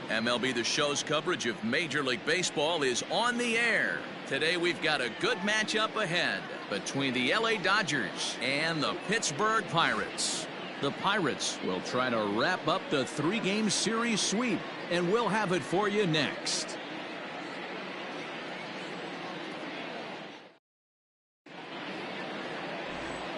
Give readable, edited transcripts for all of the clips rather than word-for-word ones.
MLB The Show's coverage of Major League Baseball is on the air. Today we've got a good matchup ahead between the LA Dodgers and the Pittsburgh Pirates. The Pirates will try to wrap up the 3-game series sweep, and we'll have it for you next.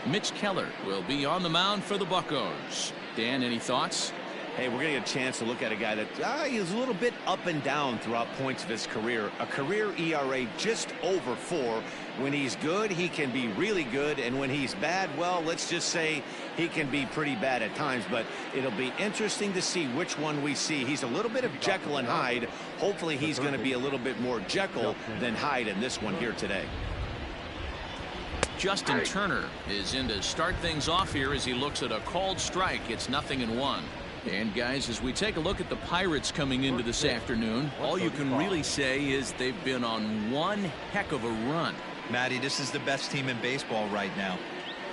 Mitch Keller will be on the mound for the Buccos. Dan, any thoughts? Hey, we're going to get a chance to look at a guy that is a little bit up and down throughout points of his career. A career ERA just over 4. When he's good, he can be really good. And when he's bad, well, let's just say he can be pretty bad at times. But it'll be interesting to see which one we see. He's a little bit of Jekyll and Hyde. Hopefully he's going to be a little bit more Jekyll than Hyde in this one here today. Justin Turner is in to start things off here as he looks at a called strike. It's 0-1. And guys, as we take a look at the Pirates coming into this afternoon, all you can really say is they've been on one heck of a run. Matty, this is the best team in baseball right now.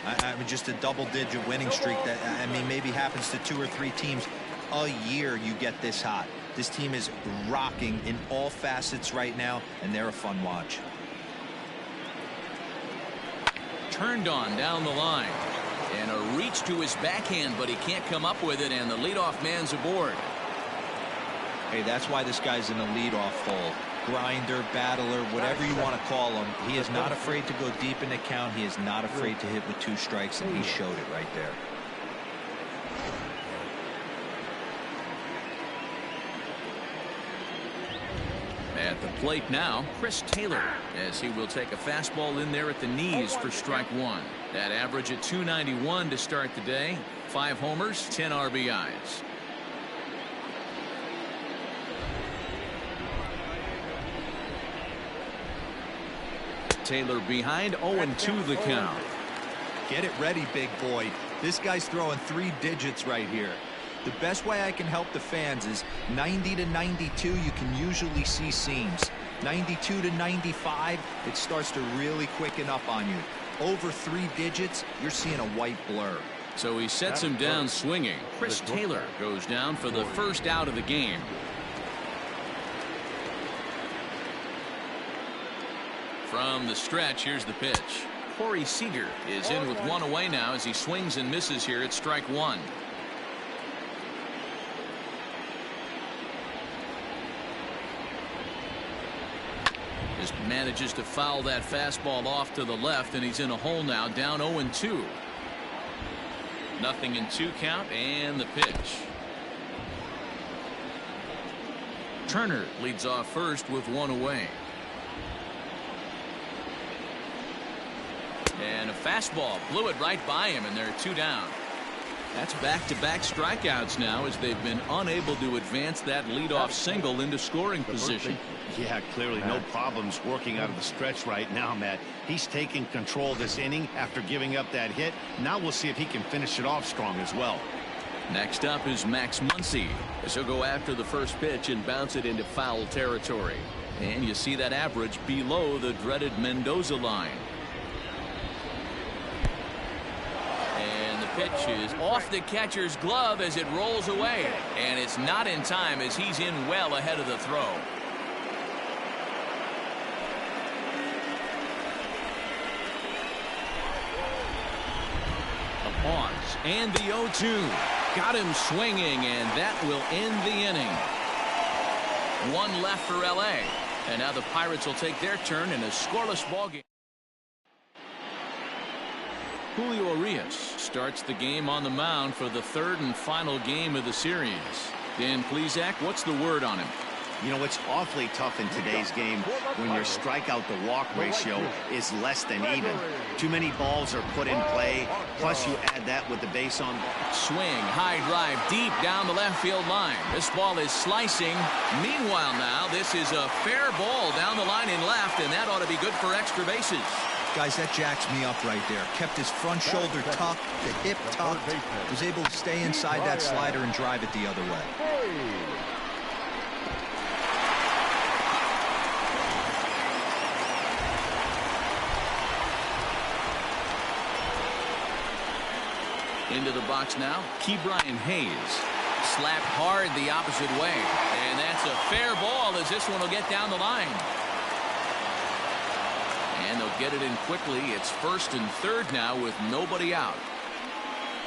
I mean, just a double-digit winning streak that, I mean, maybe happens to 2 or 3 teams a year. You get this hot. This team is rocking in all facets right now, and they're a fun watch. Turned on down the line. And a reach to his backhand, but he can't come up with it, and the leadoff man's aboard. Hey, that's why this guy's in a leadoff hole. Grinder, battler, whatever you want to call him. He is not afraid to go deep in the count. He is not afraid to hit with 2 strikes, and he showed it right there. At the plate now, Chris Taylor, as he will take a fastball in there at the knees for strike 1. That average at .291 to start the day. 5 homers, 10 RBIs. Taylor behind, 0-2 the count. Get it ready, big boy. This guy's throwing 3 digits right here. The best way I can help the fans is 90 to 92, you can usually see seams. 92 to 95, it starts to really quicken up on you. Over 3 digits, you're seeing a white blur. So he sets him down swinging. Chris Taylor goes down for the first out of the game. From the stretch, here's the pitch. Corey Seager is in with 1 away now as he swings and misses here at strike 1. Just manages to foul that fastball off to the left, and he's in a hole now, down 0-2. 0-2 count, and the pitch. Turner leads off first with 1 away. And a fastball blew it right by him, and there are 2 down. That's back-to-back strikeouts now as they've been unable to advance that leadoff single into scoring position. Yeah, clearly no problems working out of the stretch right now, Matt. He's taking control this inning after giving up that hit. Now we'll see if he can finish it off strong as well. Next up is Max Muncy, as he'll go after the first pitch and bounce it into foul territory. And you see that average below the dreaded Mendoza line. Pitch is off the catcher's glove as it rolls away, and it's not in time as he's in well ahead of the throw. A pause and the 0-2 got him swinging, and that will end the inning. 1 left for LA, and now the Pirates will take their turn in a scoreless ballgame. Julio Urias starts the game on the mound for the 3rd and final game of the series. Dan Plesac, what's the word on him? You know, it's awfully tough in today's game when your strikeout to walk ratio is less than even. Too many balls are put in play, plus you add that with the base on. Swing, high drive, deep down the left field line. This ball is slicing. Meanwhile now, this is a fair ball down the line in left, and that ought to be good for extra bases. Guys, that jacks me up right there. Kept his front shoulder tucked, the hip tucked, was able to stay inside that slider and drive it the other way. Into the box now, Ke'Bryan Hayes. slapped hard the opposite way. And that's a fair ball as this one will get down the line. And they'll get it in quickly. It's 1st and 3rd now with nobody out.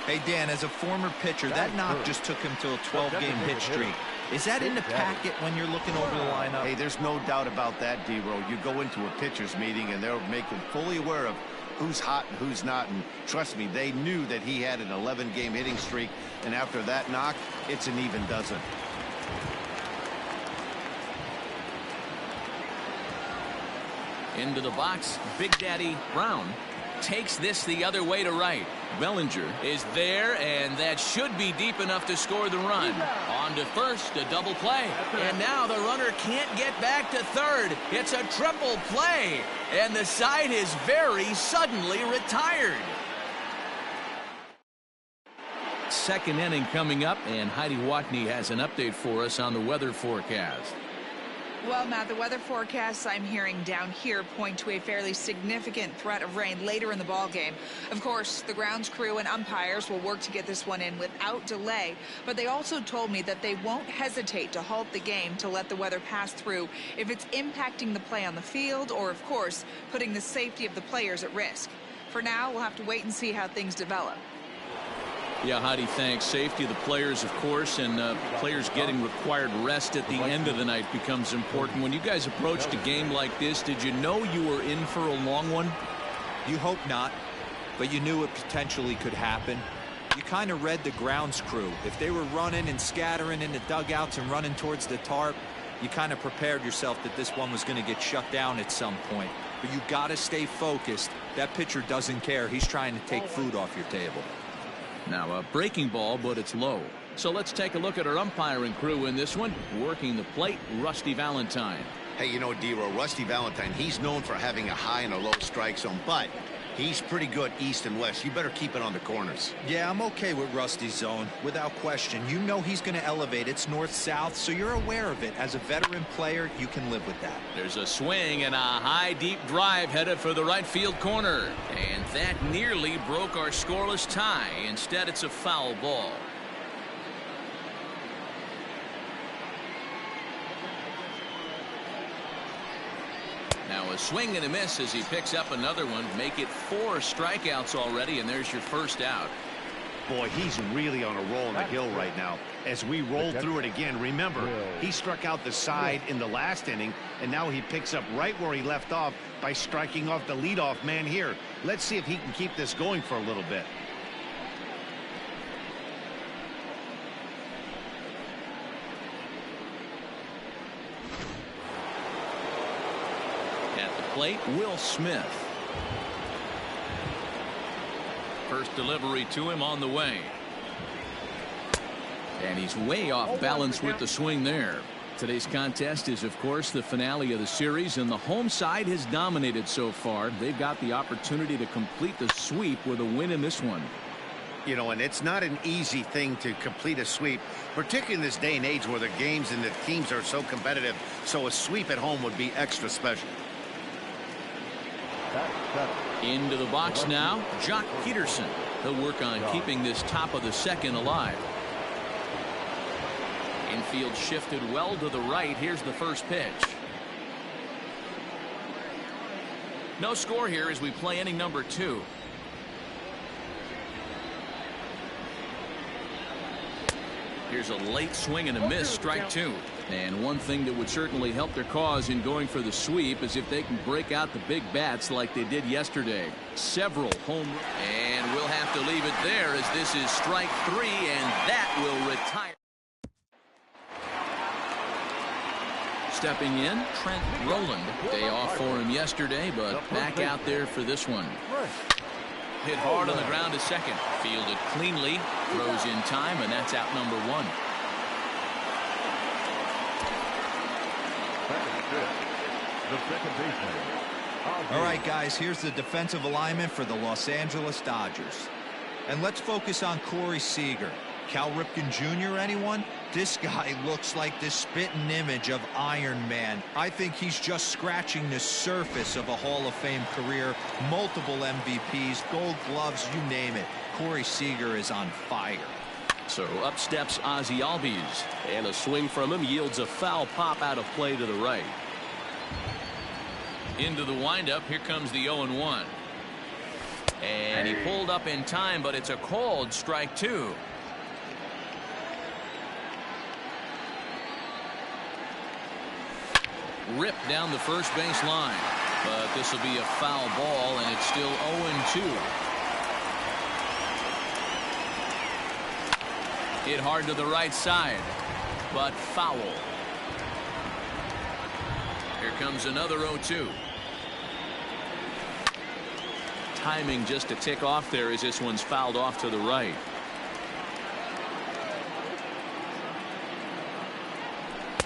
Hey, Dan, as a former pitcher, that knock just took him to a 12-game hit streak. Is that in the packet when you're looking over the lineup? Hey, there's no doubt about that, D-Row. You go into a pitcher's meeting, and they'll make them fully aware of who's hot and who's not. And trust me, they knew that he had an 11-game hitting streak. And after that knock, it's an even dozen. Into the box, Big Daddy Brown takes this the other way to right. Bellinger is there, and that should be deep enough to score the run. On to first, a double play. And now the runner can't get back to third. It's a triple play, and the side is very suddenly retired. Second inning coming up, and Heidi Watney has an update for us on the weather forecast. Well, Matt, the weather forecasts I'm hearing down here point to a fairly significant threat of rain later in the ball game. Of course, the grounds crew and umpires will work to get this one in without delay, but they also told me that they won't hesitate to halt the game to let the weather pass through if it's impacting the play on the field or, of course, putting the safety of the players at risk. For now, we'll have to wait and see how things develop. Yeah, Heidi, thanks. Safety of the players, of course, and players getting required rest at the end of the night becomes important. When you guys approached a game like this, did you know you were in for a long one? You hope not, but you knew it potentially could happen. You kind of read the grounds crew. If they were running and scattering in the dugouts and running towards the tarp, you kind of prepared yourself that this one was going to get shut down at some point. But you got to stay focused. That pitcher doesn't care. He's trying to take food off your table. Now a breaking ball, but it's low. So let's take a look at our umpiring crew in this one. Working the plate, Rusty Valentine. Hey, you know, D-Row, Rusty Valentine, he's known for having a high and a low strike zone, but he's pretty good east and west. You better keep it on the corners. Yeah, I'm okay with Rusty's zone, without question. You know he's going to elevate. It's north-south, so you're aware of it. As a veteran player, you can live with that. There's a swing and a high, deep drive headed for the right field corner. And that nearly broke our scoreless tie. Instead, it's a foul ball. Now a swing and a miss as he picks up another one. Make it 4 strikeouts already, and there's your first out. Boy, he's really on a roll on the hill right now. As we roll through it again, remember, he struck out the side in the last inning, and now he picks up right where he left off by striking off the leadoff man here. Let's see if he can keep this going for a little bit. At the plate, Will Smith. First delivery to him on the way. And he's way off balance with the swing there. Today's contest is, of course, the finale of the series, and the home side has dominated so far. They've got the opportunity to complete the sweep with a win in this one. You know, and it's not an easy thing to complete a sweep, particularly in this day and age where the games and the teams are so competitive. So a sweep at home would be extra special. Into the box now, Jock Peterson. He'll work on keeping this top of the second alive. Infield shifted well to the right. Here's the first pitch. No score here as we play inning number 2. Here's a late swing and a miss, strike 2. And one thing that would certainly help their cause in going for the sweep is if they can break out the big bats like they did yesterday. Several home. And we'll have to leave it there as this is strike 3, and that will retire. Stepping in, Trent Rowland. Day off for him yesterday, but back out there for this one. Hit hard on the ground to second. Fielded cleanly. Throws in time, and that's out number 1. All right, guys, here's the defensive alignment for the Los Angeles Dodgers. And let's focus on Corey Seager. Cal Ripken Jr., anyone? This guy looks like the spitting image of Iron Man. I think he's just scratching the surface of a Hall of Fame career. Multiple MVPs, Gold Gloves, you name it. Corey Seager is on fire. So up steps Ozzie Albies. And a swing from him yields a foul pop out of play to the right. Into the windup. Here comes the 0-1. And he pulled up in time, but it's a called strike 2. Ripped down the first base line. But this will be a foul ball, and it's still 0-2. Hit hard to the right side, but foul. Here comes another 0-2. Timing just a tick off there as this one's fouled off to the right.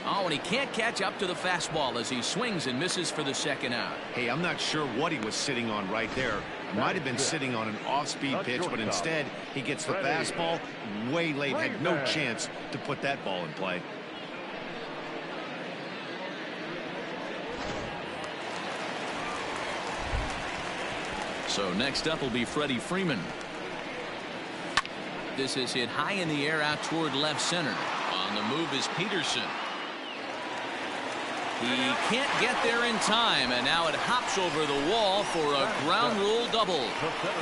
Oh, and he can't catch up to the fastball as he swings and misses for the second out. Hey, I'm not sure what he was sitting on right there. Might have been sitting on an off-speed pitch, but instead he gets the fastball way late. Had no chance to put that ball in play. So next up will be Freddie Freeman. This is hit high in the air out toward left center. On the move is Peterson. He can't get there in time, and now it hops over the wall for a ground rule double.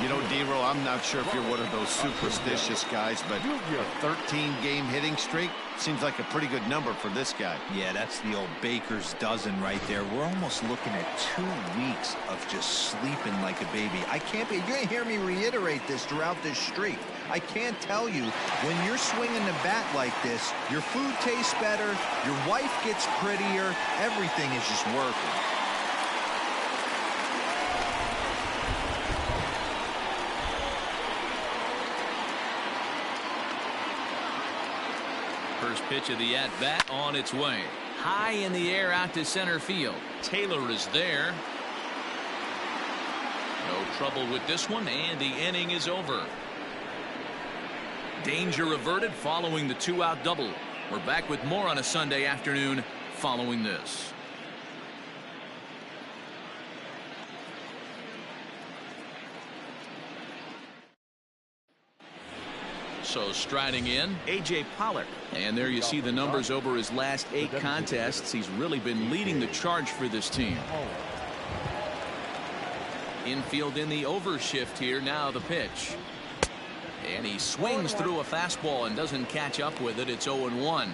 You know, D-Row, I'm not sure if you're one of those superstitious guys, but a 13-game hitting streak seems like a pretty good number for this guy. Yeah, that's the old baker's dozen right there. We're almost looking at 2 weeks of just sleeping like a baby. I can't be. You're going to hear me reiterate this throughout this streak. I can't tell you, when you're swinging the bat like this, your food tastes better, your wife gets prettier, everything is just working. First pitch of the at-bat on its way. High in the air out to center field. Taylor is there. No trouble with this one, and the inning is over. Danger averted following the 2-out double. We're back with more on a Sunday afternoon following this. So striding in, A.J. Pollock. And there you see the numbers over his last 8 contests. He's really been leading the charge for this team. Infield in the overshift here. Now the pitch. And he swings through a fastball and doesn't catch up with it. It's 0-1.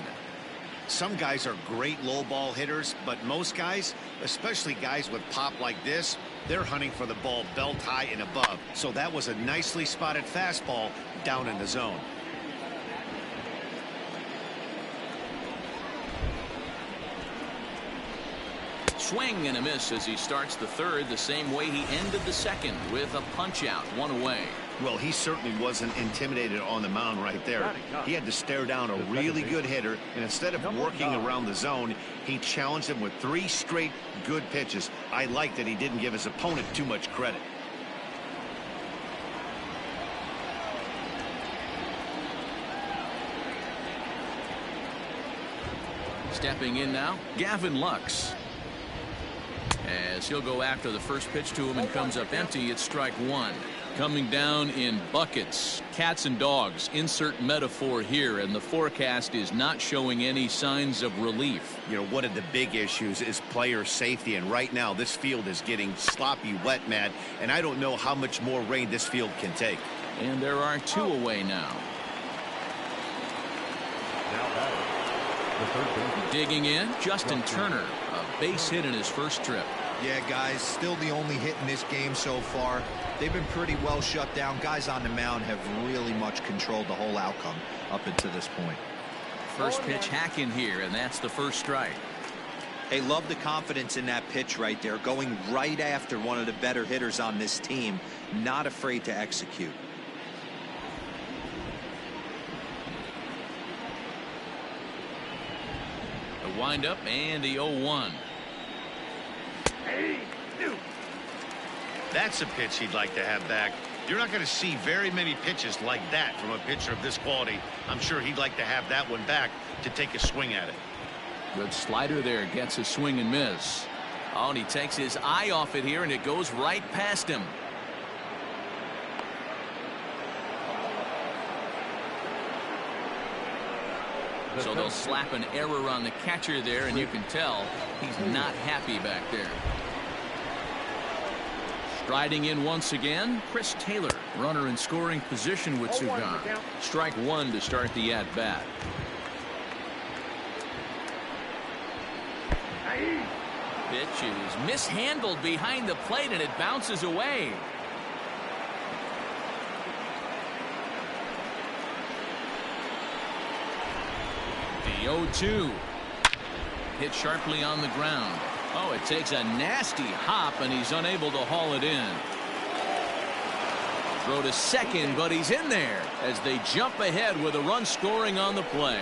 Some guys are great low ball hitters, but most guys, especially guys with pop like this, they're hunting for the ball belt high and above. So that was a nicely spotted fastball down in the zone. Swing and a miss as he starts the third the same way he ended the second, with a punch out, 1 away. Well, he certainly wasn't intimidated on the mound right there. He had to stare down a really good hitter, and instead of working around the zone, he challenged him with 3 straight good pitches. I like that he didn't give his opponent too much credit. Stepping in now, Gavin Lux. As he'll go after the first pitch to him and comes up empty, it's strike 1. Coming down in buckets, cats and dogs, insert metaphor here, and the forecast is not showing any signs of relief. You know, one of the big issues is player safety, and right now this field is getting sloppy wet, Matt, and I don't know how much more rain this field can take. And there are 2 away now. Digging in, Justin Turner, a base hit in his first trip. Yeah, guys, still the only hit in this game so far. They've been pretty well shut down. Guys on the mound have really much controlled the whole outcome up until this point. First pitch hack in here, and that's the first strike. Hey, love the confidence in that pitch right there, going right after one of the better hitters on this team, not afraid to execute. The windup and the 0-1. That's a pitch he'd like to have back. You're not going to see very many pitches like that from a pitcher of this quality. I'm sure he'd like to have that one back to take a swing at it. Good slider there, gets a swing and miss. Oh, and he takes his eye off it here, and it goes right past him. So they'll slap an error on the catcher there, and you can tell he's not happy back there. Striding in once again, Chris Taylor, runner in scoring position with two gone. Strike one to start the at-bat. Pitch is mishandled behind the plate, and it bounces away. The 0-2. Hit sharply on the ground. Oh, it takes a nasty hop, and he's unable to haul it in. Throw to second, but he's in there as they jump ahead with a run scoring on the play.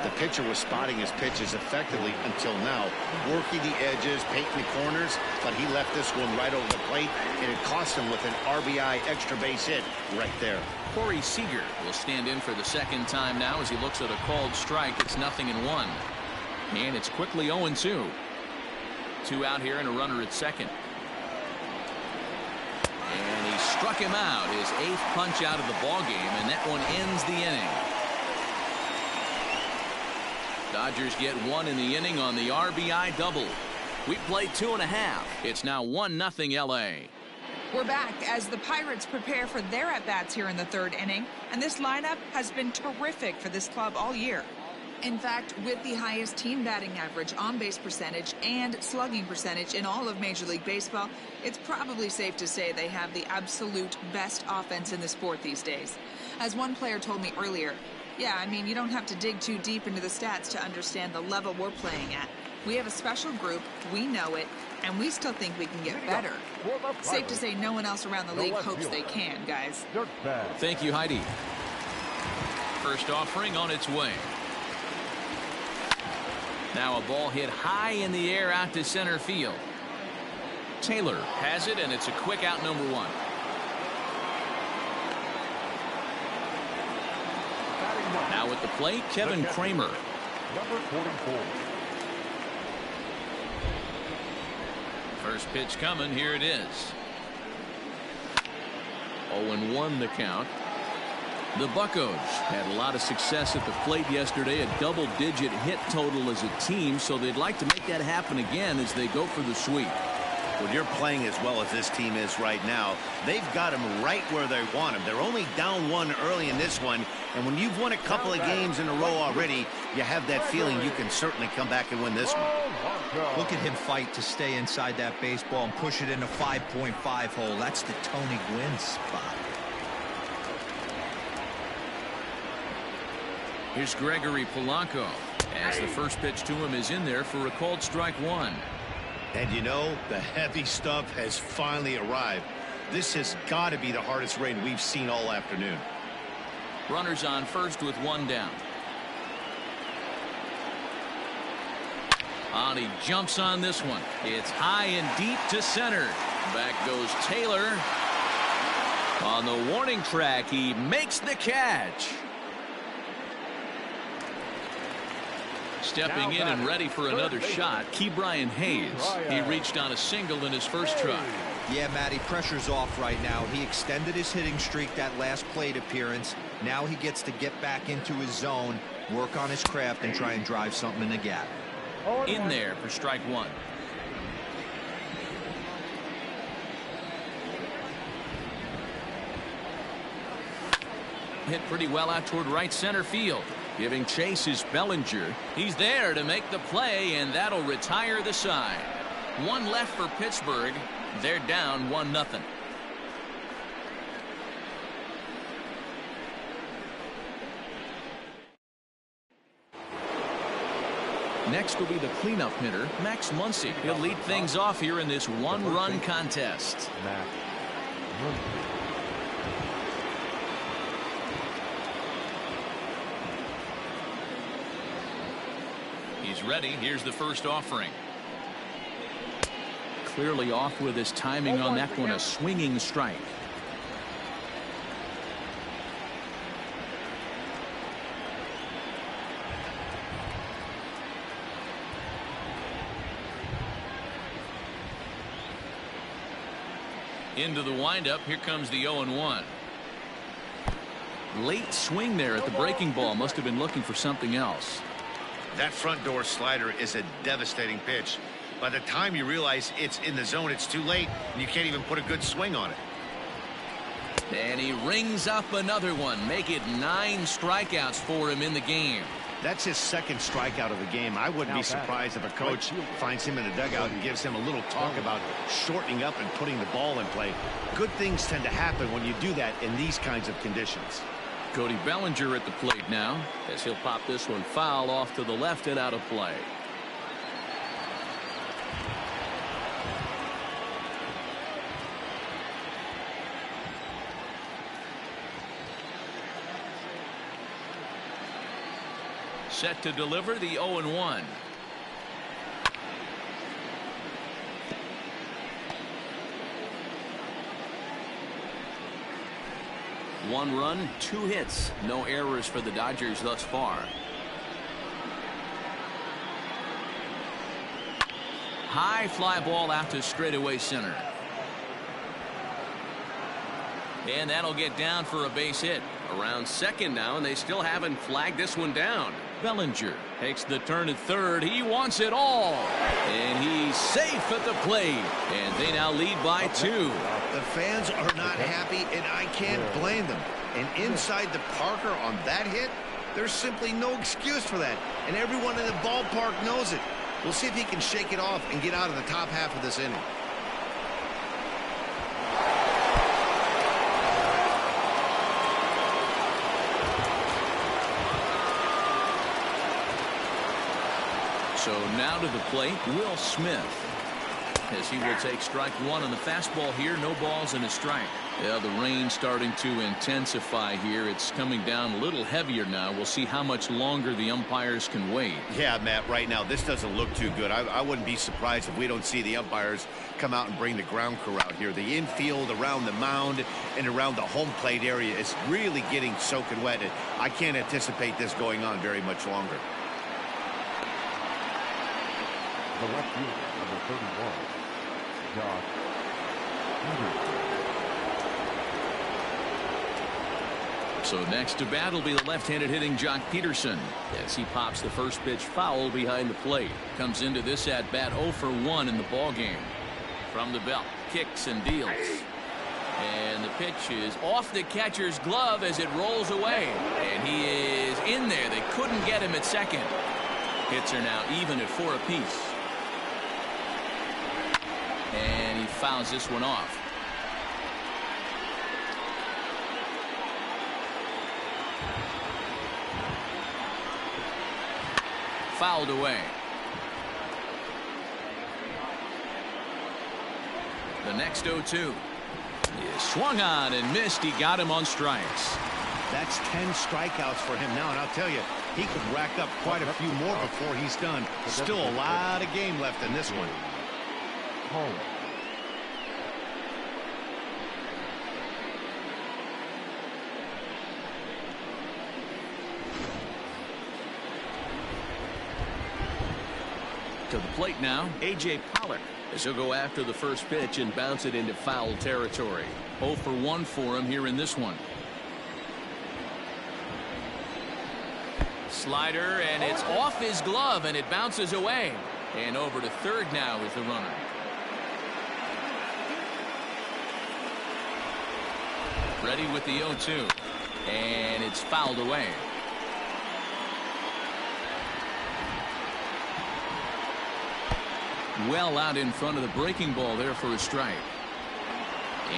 The pitcher was spotting his pitches effectively until now, working the edges, painting the corners, but he left this one right over the plate, and it cost him with an RBI extra base hit right there. Corey Seager will stand in for the second time now as he looks at a called strike. It's 0-1. And it's quickly 0-2. Two out here and a runner at second. And he struck him out, his 8th punch out of the ball game, and that one ends the inning. Dodgers get one in the inning on the RBI double. We played 2.5. It's now 1-0 LA. We're back as the Pirates prepare for their at-bats here in the third inning, and this lineup has been terrific for this club all year. In fact, with the highest team batting average, on-base percentage, and slugging percentage in all of Major League Baseball, it's probably safe to say they have the absolute best offense in the sport these days. As one player told me earlier, yeah, I mean, you don't have to dig too deep into the stats to understand the level we're playing at. We have a special group, we know it, and we still think we can get better. Safe to say no one else around the league hopes they can, guys. Thank you, Heidi. First offering on its way. Now a ball hit high in the air out to center field. Taylor has it, and it's a quick out, number one. Now at the plate, Kevin Kramer. Number 44. First pitch coming. Here it is. 0-1 the count. The Buccos had a lot of success at the plate yesterday, a double-digit hit total as a team, so they'd like to make that happen again as they go for the sweep. When you're playing as well as this team is right now, they've got them right where they want them. They're only down one early in this one, and when you've won a couple of games in a row already, you have that feeling you can certainly come back and win this one. Look at him fight to stay inside that baseball and push it in a 5.5 hole. That's the Tony Gwynn spot. Here's Gregory Polanco as the first pitch to him is in there for a called strike one. And you know, the heavy stuff has finally arrived. This has got to be the hardest rain we've seen all afternoon. Runners on first with one down. And he jumps on this one. It's high and deep to center. Back goes Taylor. On the warning track, he makes the catch. Stepping in and ready for another shot, Ke'Bryan Hayes. He reached on a single in his first try. Yeah, Matty, pressure's off right now. He extended his hitting streak that last plate appearance. Now he gets to get back into his zone, work on his craft, and try and drive something in the gap. In there for strike one. Hit pretty well out toward right center field. Giving chase is Bellinger. He's there to make the play, and that'll retire the side. One left for Pittsburgh. They're down 1-0. Next will be the cleanup hitter, Max Muncy. He'll lead things off here in this one-run contest. He's ready. Here's the first offering. Clearly off with his timing on that one. A swinging strike. Into the windup. Here comes the 0-1. Late swing there at the breaking ball. Must have been looking for something else. That front door slider is a devastating pitch. By the time you realize it's in the zone, it's too late, and you can't even put a good swing on it. And he rings up another one. Make it 9 strikeouts for him in the game. That's his second strikeout of the game. I wouldn't be surprised if a coach finds him in the dugout and gives him a little talk about shortening up and putting the ball in play. Good things tend to happen when you do that in these kinds of conditions. Cody Bellinger at the plate now, as he'll pop this one foul off to the left and out of play. Set to deliver the 0-1. One run, 2 hits, no errors for the Dodgers thus far. High fly ball out to straightaway center. And that'll get down for a base hit. Around second now, and they still haven't flagged this one down. Bellinger takes the turn at third. He wants it all. And he's safe at the plate. And they now lead by 2. The fans are not happy, and I can't blame them. And inside the Parker on that hit, there's simply no excuse for that. And everyone in the ballpark knows it. We'll see if he can shake it off and get out of the top half of this inning. So now to the plate, Will Smith, as he will take strike 1 on the fastball here. No balls and a strike. Yeah, the rain starting to intensify here. It's coming down a little heavier now. We'll see how much longer the umpires can wait. Yeah, Matt, right now this doesn't look too good. I wouldn't be surprised if we don't see the umpires come out and bring the ground crew out here. The infield around the mound and around the home plate area is really getting soaking wet. I can't anticipate this going on very much longer. The left fielder, number 31, Josh Peterson. So next to bat will be the left-handed hitting Jock Peterson, as he pops the first pitch foul behind the plate. Comes into this at bat 0 for 1 in the ball game. From the belt, kicks and deals. And the pitch is off the catcher's glove as it rolls away. And he is in there. They couldn't get him at second. Hits are now even at 4 apiece. And he fouls this one off. Fouled away. The next 0-2 is swung on and missed. He got him on strikes. That's 10 strikeouts for him now, and I'll tell you, he could rack up quite a few more before he's done. Still a lot of game left in this one. Home. To the plate now, A.J. Pollock, as he'll go after the first pitch and bounce it into foul territory. 0 for 1 for him here in this one. Slider, and it's off his glove, and it bounces away. And over to third now is the runner. Ready with the 0-2. And it's fouled away. Well out in front of the breaking ball there for a strike.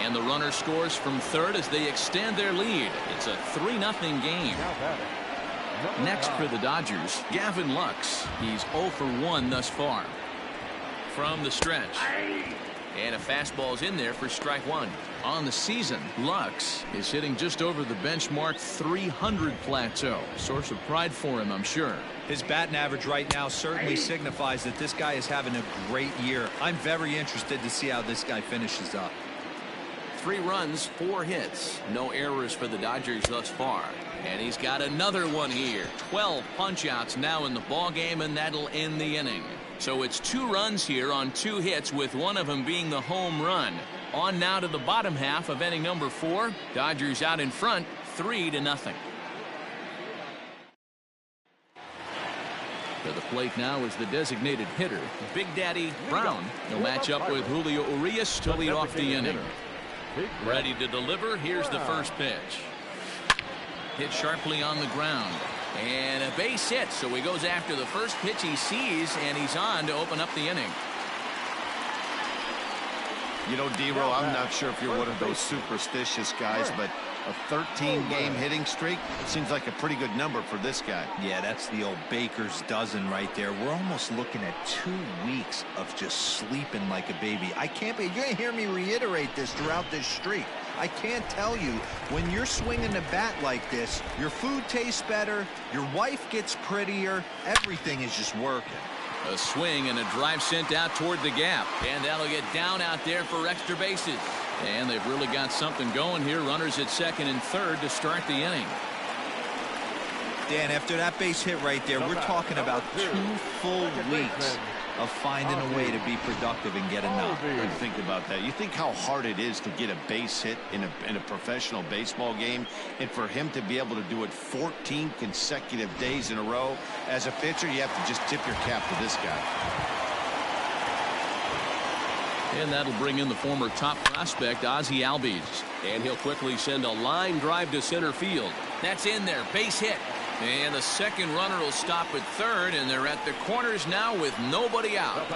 And the runner scores from third as they extend their lead. It's a 3-0 game. Next for the Dodgers, Gavin Lux. He's 0 for 1 thus far. From the stretch. And a fastball's in there for strike 1. On the season, Lux is hitting just over the benchmark 300 plateau. Source of pride for him, I'm sure. His batting average right now certainly signifies that this guy is having a great year. I'm very interested to see how this guy finishes up. 3 runs, 4 hits. No errors for the Dodgers thus far. And he's got another one here. 12 punch-outs now in the ball game, and that'll end the inning. So it's 2 runs here on 2 hits, with one of them being the home run. On now to the bottom half of inning number 4. Dodgers out in front, 3-0. To the plate now is the designated hitter, Big Daddy Brown. He'll match up with Julio Urias to lead off the inning. Ready to deliver. Here's the first pitch. Hit sharply on the ground. And a base hit, so he goes after the first pitch he sees, and he's on to open up the inning. You know, D-Row, I'm not sure if you're one of those superstitious guys, but a 13-game hitting streak seems like a pretty good number for this guy. Yeah, that's the old baker's dozen right there. We're almost looking at 2 weeks of just sleeping like a baby. I can't be. You're going to hear me reiterate this throughout this streak. I can't tell you, when you're swinging the bat like this, your food tastes better, your wife gets prettier, everything is just working. A swing and a drive sent out toward the gap, and that'll get down out there for extra bases. And they've really got something going here. Runners at second and third to start the inning. Dan, after that base hit right there, we're talking about 2 full weeks of finding a way to be productive and get a knock. Think about that. You think how hard it is to get a base hit in a professional baseball game, and for him to be able to do it 14 consecutive days in a row. As a pitcher, you have to just tip your cap to this guy. And that'll bring in the former top prospect, Ozzie Albies. And he'll quickly send a line drive to center field. That's in there. Base hit. And the second runner will stop at third, and they're at the corners now with nobody out.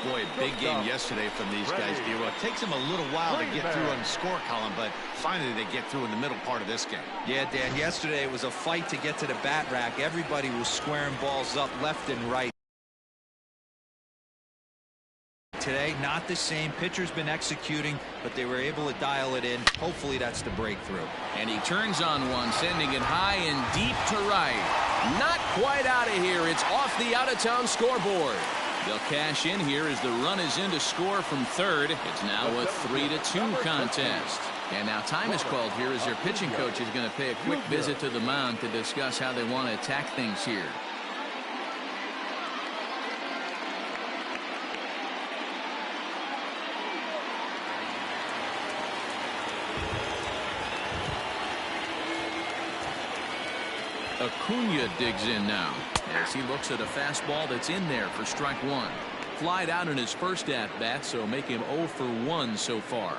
Boy, a big game yesterday from these guys, D-Row. It takes them a little while to get through on the score column, but finally they get through in the middle part of this game. Yeah, Dan, yesterday it was a fight to get to the bat rack. Everybody was squaring balls up left and right. Today, not the same. Pitcher's been executing, but they were able to dial it in. Hopefully that's the breakthrough. And he turns on one, sending it high and deep to right. Not quite out of here. It's off the out-of-town scoreboard. They'll cash in here as the run is in to score from third. It's now a 3-2 contest. And now time is called here as their pitching coach is going to pay a quick visit to the mound to discuss how they want to attack things here. Acuna digs in now as he looks at a fastball that's in there for strike one. Flied out in his first at-bat, so make him 0 for 1 so far.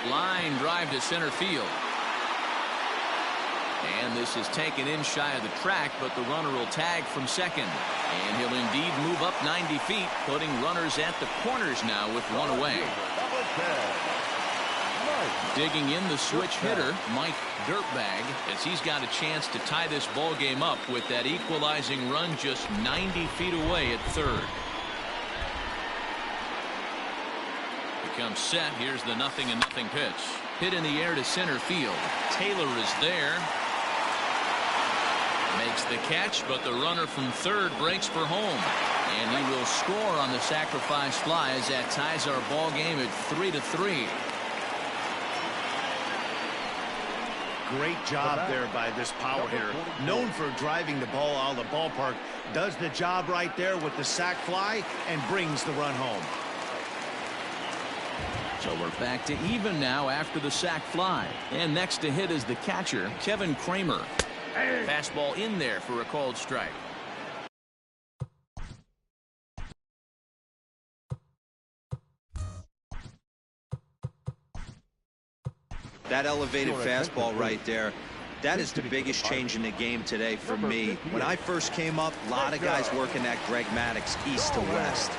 Line drive to center field. And this is taken in shy of the track, but the runner will tag from second. And he'll indeed move up 90 feet, putting runners at the corners now with one away. Digging in the switch hitter, Mike Dirtbag, as he's got a chance to tie this ball game up with that equalizing run just 90 feet away at third. Becomes set. Here's the 0-0 pitch. Hit in the air to center field. Taylor is there. Makes the catch, but the runner from third breaks for home. And he will score on the sacrifice fly as that ties our ball game at 3-3. Great job there by this power hitter. Known for driving the ball out of the ballpark. Does the job right there with the sac fly and brings the run home. So we're back to even now after the sac fly. And next to hit is the catcher, Kevin Kramer. Fastball in there for a called strike. That elevated fastball right there, that is the biggest change in the game today for me. When I first came up, a lot of guys working that Greg Maddux east to west.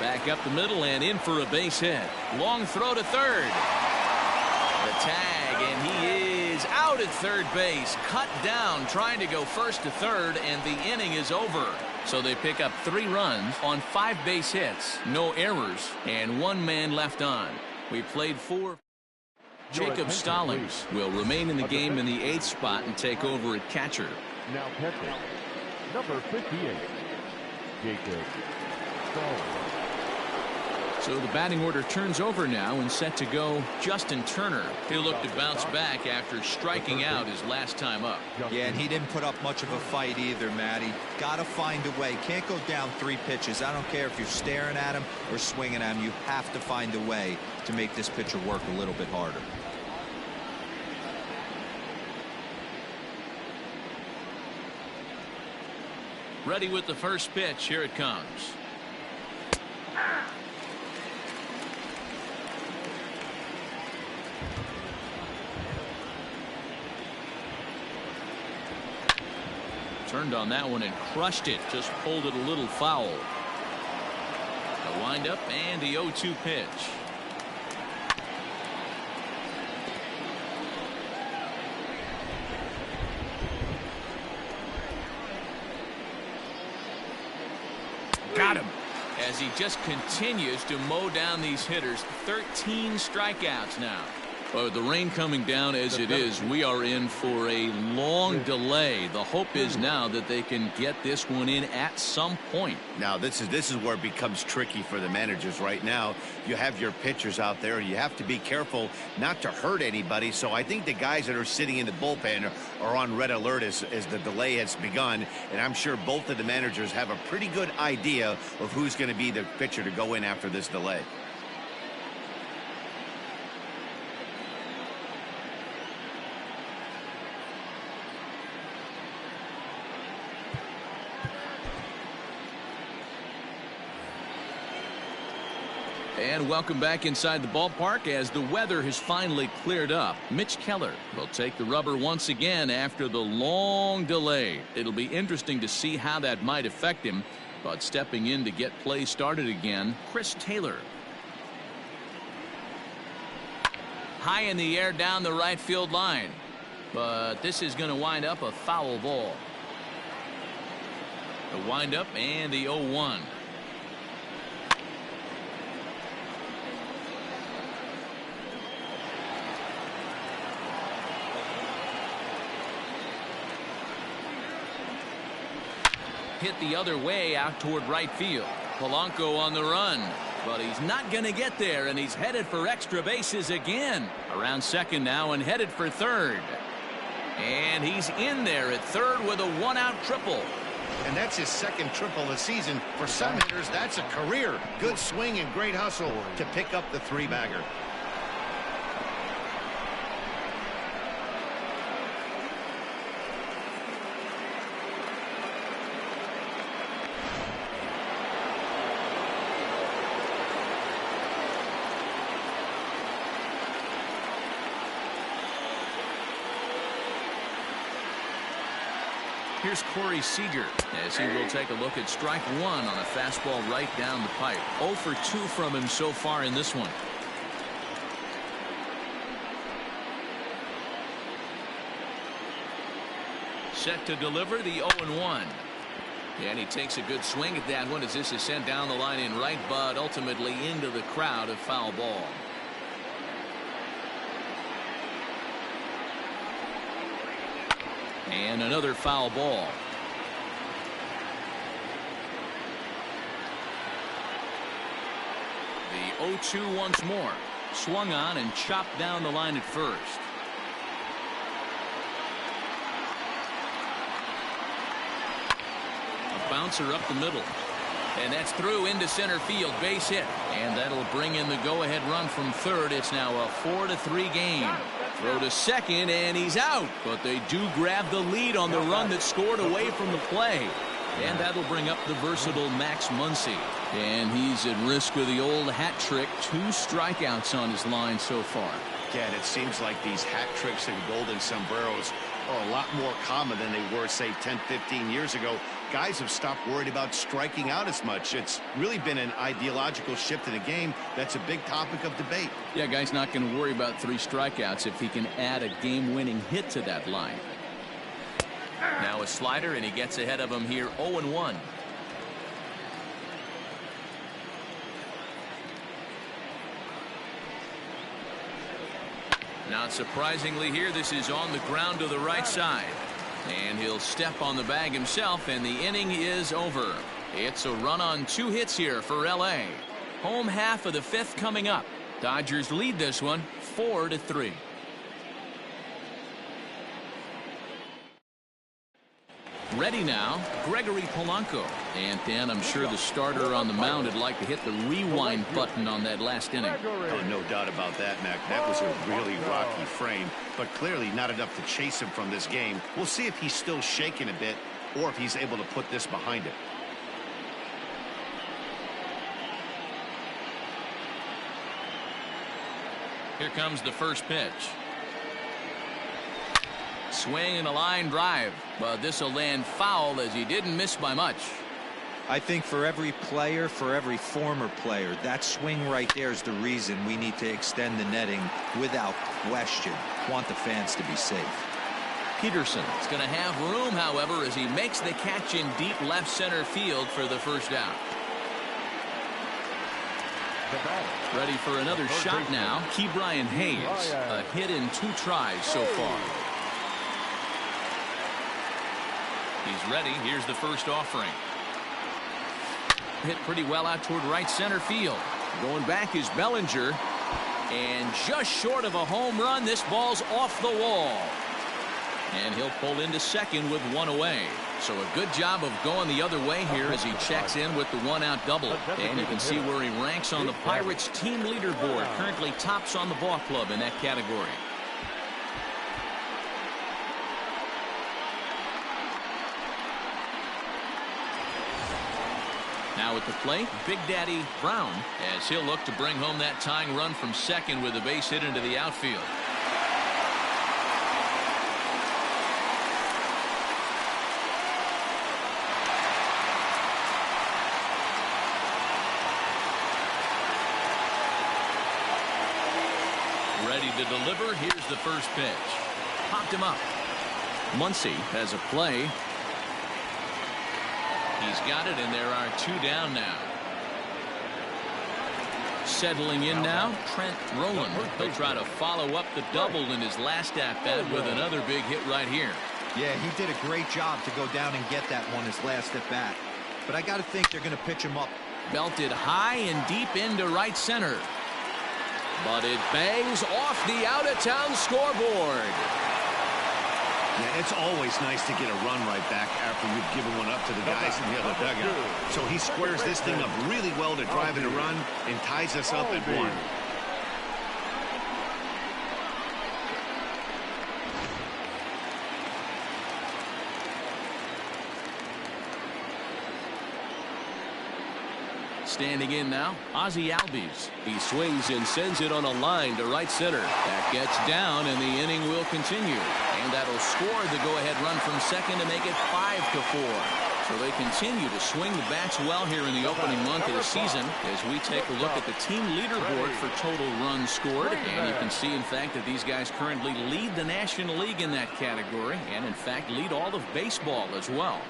Back up the middle and in for a base hit. Long throw to third. The tag, and he is out at third base. Cut down, trying to go first to third, and the inning is over. So they pick up 3 runs on 5 base hits, no errors, and 1 man left on. We played 4. Jacob Stallings will remain in the game in the 8th spot and take over at catcher. Now catching, number 58, Jacob Stallings. So the batting order turns over now and set to go Justin Turner. He'll look to bounce back after striking out his last time up. Yeah, and he didn't put up much of a fight either, Matty. Got to find a way. Can't go down 3 pitches. I don't care if you're staring at him or swinging at him. You have to find a way to make this pitcher work a little bit harder. Ready with the first pitch. Here it comes. Turned on that one and crushed it. Just pulled it a little foul. A windup and the 0-2 pitch. Got him. As he just continues to mow down these hitters. 13 strikeouts now. With the rain coming down as it is, we are in for a long delay. The hope is now that they can get this one in at some point. Now this is where it becomes tricky for the managers right now. You have your pitchers out there, and you have to be careful not to hurt anybody. So I think the guys that are sitting in the bullpen are on red alert as the delay has begun. And I'm sure both of the managers have a pretty good idea of who's going to be the pitcher to go in after this delay. And welcome back inside the ballpark as the weather has finally cleared up. Mitch Keller will take the rubber once again after the long delay. It'll be interesting to see how that might affect him. But stepping in to get play started again, Chris Taylor. High in the air down the right field line. But this is going to wind up a foul ball. The windup and the 0-1. Hit the other way out toward right field. Polanco on the run, but he's not going to get there, and he's headed for extra bases again. Around second now and headed for third. And he's in there at third with a 1-out triple. And that's his second triple of the season. For some hitters, that's a career. Good swing and great hustle to pick up the 3-bagger. Here's Corey Seager as he will take a look at strike one on a fastball right down the pipe. 0 for 2 from him so far in this one. Set to deliver the 0-1. And he takes a good swing at that one as this is sent down the line in right, but ultimately into the crowd, a foul ball. And another foul ball. The 0-2 once more. Swung on and chopped down the line at first. A bouncer up the middle. And that's through into center field. Base hit. And that'll bring in the go-ahead run from third. It's now a 4-3 game. Throw to second, and he's out. But they do grab the lead on the run that scored away from the play. And that'll bring up the versatile Max Muncy. And he's at risk of the old hat trick. 2 strikeouts on his line so far. Again, it seems like these hat tricks and golden sombreros are a lot more common than they were, say, 10, 15 years ago. Guys have stopped worried about striking out as much. It's really been an ideological shift in the game. That's a big topic of debate. Yeah, guy's not going to worry about 3 strikeouts if he can add a game-winning hit to that line. Now a slider, and he gets ahead of him here, 0-1. Not surprisingly here, this is on the ground to the right side. And he'll step on the bag himself, and the inning is over. It's a run on 2 hits here for LA. Home half of the fifth coming up. Dodgers lead this one 4-3. Ready now, Gregory Polanco. And Dan, I'm sure the starter on the mound would like to hit the rewind button on that last inning. Oh, no doubt about that, Mac. That was a really rocky frame, but clearly not enough to chase him from this game. We'll see if he's still shaking a bit or if he's able to put this behind him. Here comes the first pitch. Swing and a line drive, but this will land foul as he didn't miss by much. I think for every player, for every former player, that swing right there is the reason we need to extend the netting without question. Want the fans to be safe. Peterson is going to have room, however, as he makes the catch in deep left center field for the first out. Ready for another shot now. Ke'Bryan Hayes, a hit in 2 tries so far. He's ready. Here's the first offering. Hit pretty well out toward right center field. Going back is Bellinger. And just short of a home run, this ball's off the wall. And he'll pull into second with 1 away. So a good job of going the other way here as he checks in with the 1-out double. And you can see where he ranks on the Pirates team leaderboard. Currently tops on the ball club in that category. Now at the plate, Big Daddy Brown, as he'll look to bring home that tying run from second with a base hit into the outfield. Ready to deliver. Here's the first pitch. Popped him up. Muncy has a play. He's got it, and there are 2 down now. Settling in now, Trent Rowland. He'll try to follow up the double in his last at-bat with another big hit right here. Yeah, he did a great job to go down and get that one his last at-bat. But I got to think they're going to pitch him up. Belted high and deep into right center. But it bangs off the out-of-town scoreboard. Yeah, it's always nice to get a run right back after you've given one up to the guys in the other dugout. So he squares this thing up really well to drive in a run and ties us up at 1. Standing in now, Ozzie Albies. He swings and sends it on a line to right center. That gets down, and the inning will continue. And that'll score the go-ahead run from second to make it 5-4. So they continue to swing the bats well here in the opening month of the season as we take a look at the team leaderboard for total runs scored. And you can see, in fact, that these guys currently lead the National League in that category and, in fact, lead all of baseball as well.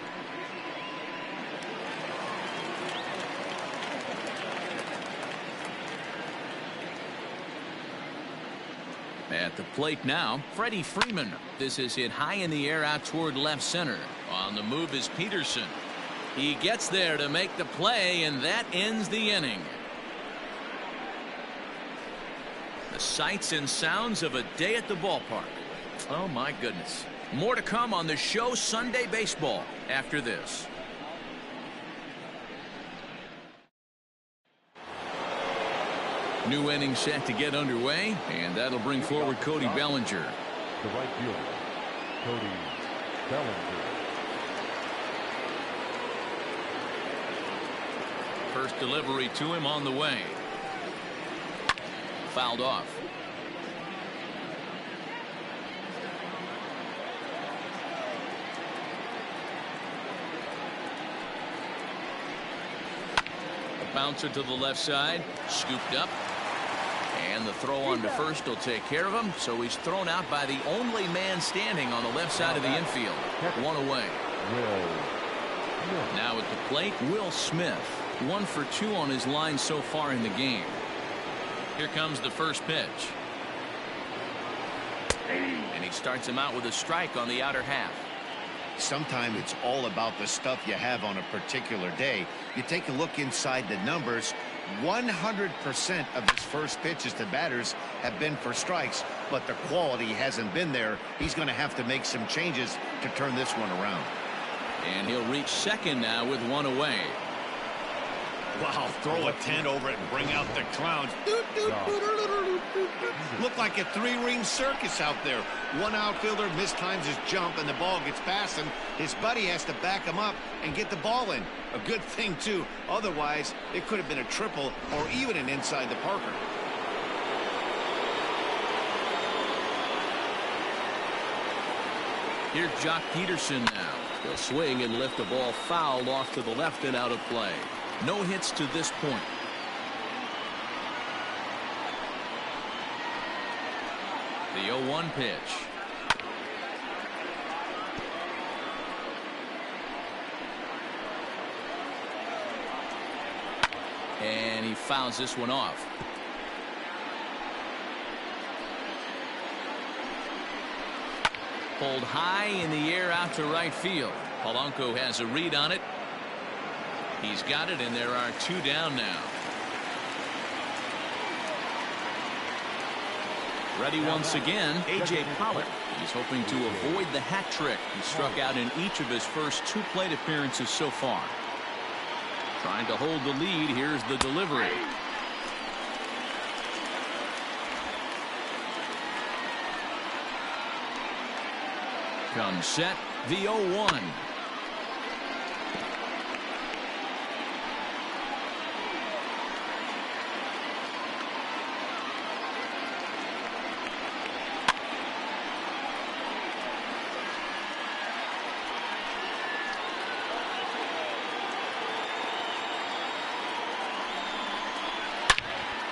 At the plate now, Freddie Freeman. This is hit high in the air out toward left center. On the move is Peterson. He gets there to make the play, and that ends the inning. The sights and sounds of a day at the ballpark. Oh, my goodness. More to come on the show Sunday Baseball after this. New inning set to get underway, and that'll bring forward Cody Bellinger. The right fielder, Cody Bellinger. First delivery to him on the way. Fouled off. A bouncer to the left side, scooped up. And the throw on to first will take care of him. So he's thrown out by the only man standing on the left side of the infield. 1 away. Now at the plate, Will Smith. 1 for 2 on his line so far in the game. Here comes the first pitch. And he starts him out with a strike on the outer half. Sometimes it's all about the stuff you have on a particular day. You take a look inside the numbers. 100% of his first pitches to batters have been for strikes, but the quality hasn't been there. He's going to have to make some changes to turn this one around. And he'll reach second now with one away. Wow, throw a tent over it and bring out the clowns. Look like a three-ring circus out there. One outfielder mistimes his jump and the ball gets past him. His buddy has to back him up and get the ball in. A good thing, too. Otherwise, it could have been a triple or even an inside the Parker. Here's Jock Peterson now. He'll swing and lift the ball foul off to the left and out of play. No hits to this point. The 0-1 pitch. And he fouls this one off. Pulled high in the air out to right field. Polanco has a read on it. He's got it, and there are two down now. Ready once again, A.J. Pollock. He's hoping to avoid the hat trick. He struck out in each of his first two plate appearances so far. Trying to hold the lead. Here's the delivery. Comes set, the 0-1.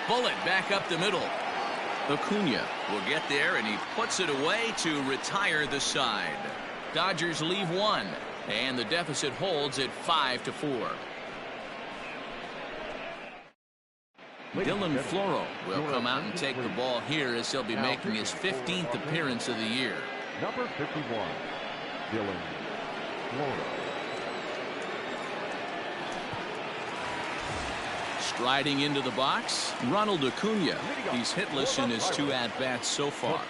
Bullet back up the middle. Acuna will get there, and he puts it away to retire the side. Dodgers leave one, and the deficit holds at 5-4. Dylan Floro will come out and take the ball here as he'll be making his 15th appearance of the year. Number 51, Dylan Floro. Striding into the box, Ronald Acuna. He's hitless in his two at-bats so far.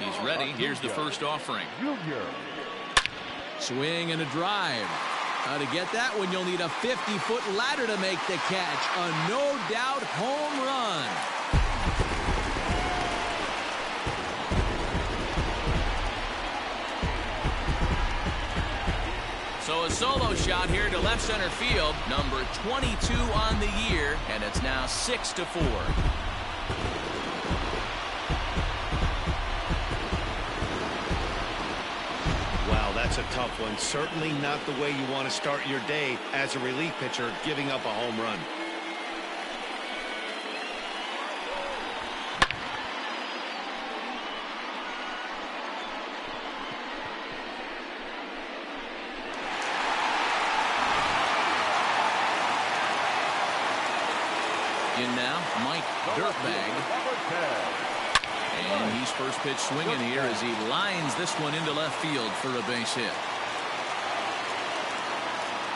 He's ready. Here's the first offering. Swing and a drive. How to get that one? You'll need a 50-foot ladder to make the catch. A no-doubt home run. So a solo shot here to left center field, number 22 on the year, and it's now 6-4. Wow, that's a tough one. Certainly not the way you want to start your day as a relief pitcher, giving up a home run. In now, Mike Dirtbag. And he's first pitch swinging here as he lines this one into left field for a base hit.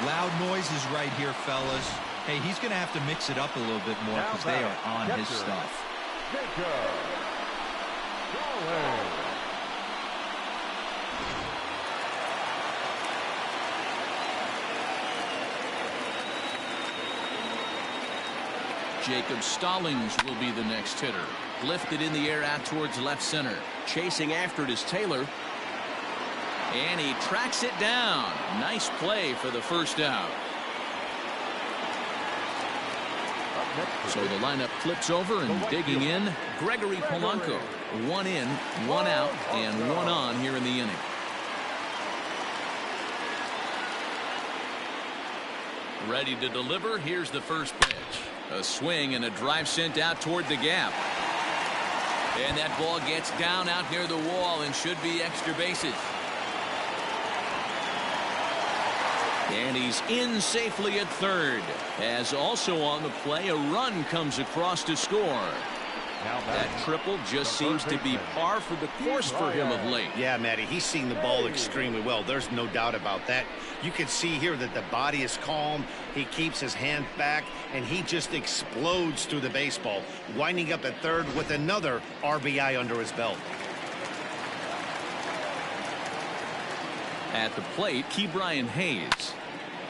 Loud noises right here, fellas. Hey, he's going to have to mix it up a little bit more because they are on his stuff. Jacob Stallings will be the next hitter. Lifted in the air out towards left center. Chasing after it is Taylor. And he tracks it down. Nice play for the first out. So the lineup flips over, and digging in, Gregory Polanco. One in, one out, and one on here in the inning. Ready to deliver. Here's the first pitch. A swing and a drive sent out toward the gap. And that ball gets down out near the wall and should be extra bases. And he's in safely at third. As also on the play, a run comes across to score. That triple just seems to be par for the course for him of late. Yeah, Matty, he's seeing the ball extremely well. There's no doubt about that. You can see here that the body is calm. He keeps his hand back, and he just explodes through the baseball, winding up at third with another RBI under his belt. At the plate, Ke'Bryan Hayes.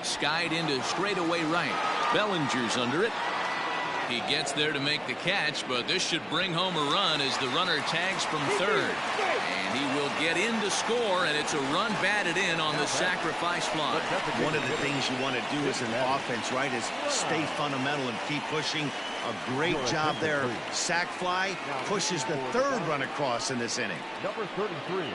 Skied into straightaway right. Bellinger's under it. He gets there to make the catch, but this should bring home a run as the runner tags from third. And he will get in to score, and it's a run batted in on the sacrifice fly. One of the things you want to do as an offense, right, is stay fundamental and keep pushing. A great job there. Sac fly pushes the third run across in this inning. Number 33.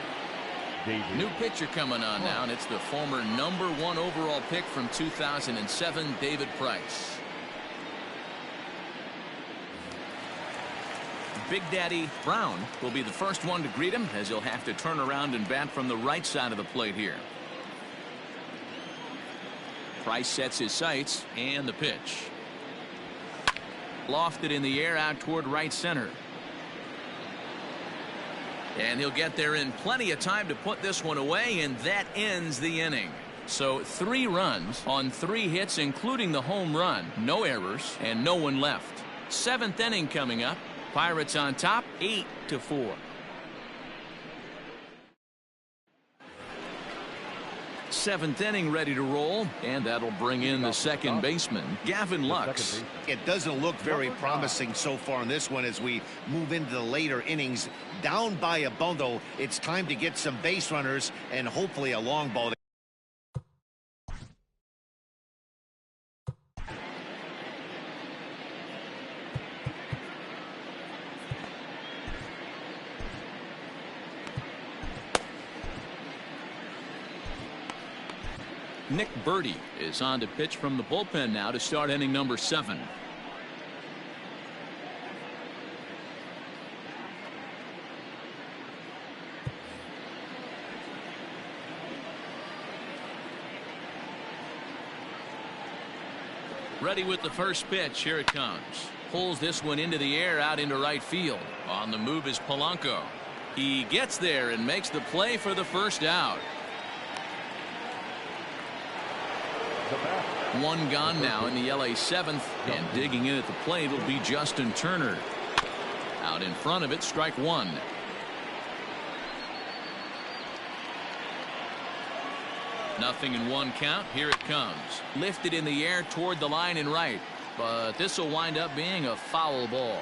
New pitcher coming on now, and it's the former #1 overall pick from 2007, David Price. Big Daddy Brown will be the first one to greet him, as he'll have to turn around and bat from the right side of the plate here. Price sets his sights, and the pitch. Lofted in the air out toward right center. And he'll get there in plenty of time to put this one away, and that ends the inning. So 3 runs on 3 hits, including the home run. No errors, and no one left. 7th inning coming up. Pirates on top, 8-4. Seventh inning ready to roll, and that'll bring in the second baseman, Gavin Lux. It doesn't look very promising so far in this one as we move into the later innings. Down by a bundle, it's time to get some base runners and hopefully a long ball. Nick Burdi is on to pitch from the bullpen now to start inning number 7. Ready with the first pitch. Here it comes. Pulls this one into the air out into right field. On the move is Polanco. He gets there and makes the play for the first out. One gone now in the LA 7th, and digging in at the plate will be Justin Turner. Out in front of it, strike 1. Nothing in 1 count. Here it comes. Lifted in the air toward the line and right, but this will wind up being a foul ball.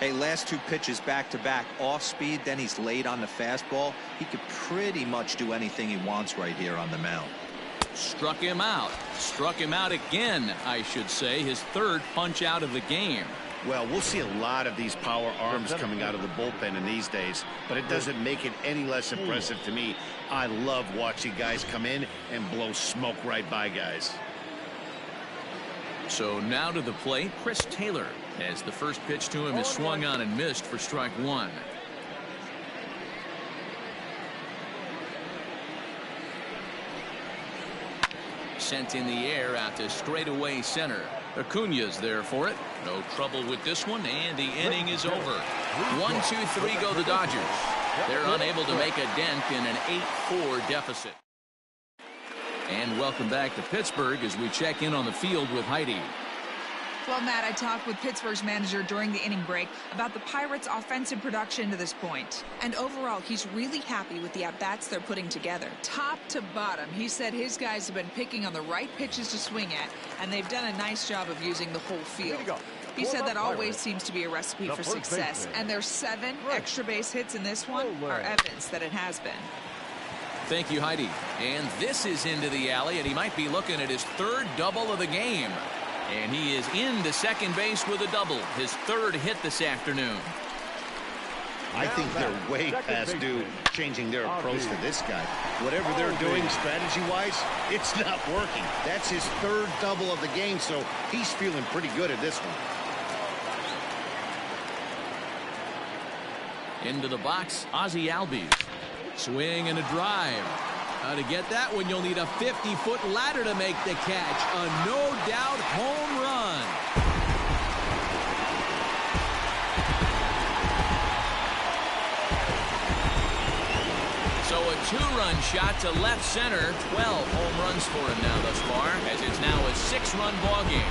Hey, last 2 pitches back to back, off speed, then he's late on the fastball. He could pretty much do anything he wants right here on the mound. Struck him out. Struck him out again, I should say. His 3rd punch out of the game. Well, we'll see a lot of these power arms coming out of the bullpen in these days, but it doesn't make it any less impressive to me. I love watching guys come in and blow smoke right by guys. So now to the plate, Chris Taylor, as the first pitch to him is swung on and missed for strike 1. Sent in the air out to straightaway center. Acuña's there for it. No trouble with this one, and the inning is over. 1-2-3 go the Dodgers. They're unable to make a dent in an 8-4 deficit. And welcome back to Pittsburgh as we check in on the field with Heidi. Well, Matt, I talked with Pittsburgh's manager during the inning break about the Pirates' offensive production to this point. And overall, he's really happy with the at-bats they're putting together. Top to bottom, he said his guys have been picking on the right pitches to swing at, and they've done a nice job of using the whole field. He said that always seems to be a recipe for success, and their 7 extra base hits in this one are evidence that it has been. Thank you, Heidi. And this is into the alley, and he might be looking at his 3rd double of the game. And he is into second base with a double, his 3rd hit this afternoon. I think they're way past due changing their approach to this guy. Whatever they're doing strategy-wise, it's not working. That's his 3rd double of the game, so he's feeling pretty good at this one. Into the box, Ozzie Albies. Swing and a drive. To get that one, you'll need a 50-foot ladder to make the catch. A no-doubt home run. So a 2-run shot to left center. 12 home runs for him now thus far, as it's now a 6-run ball game.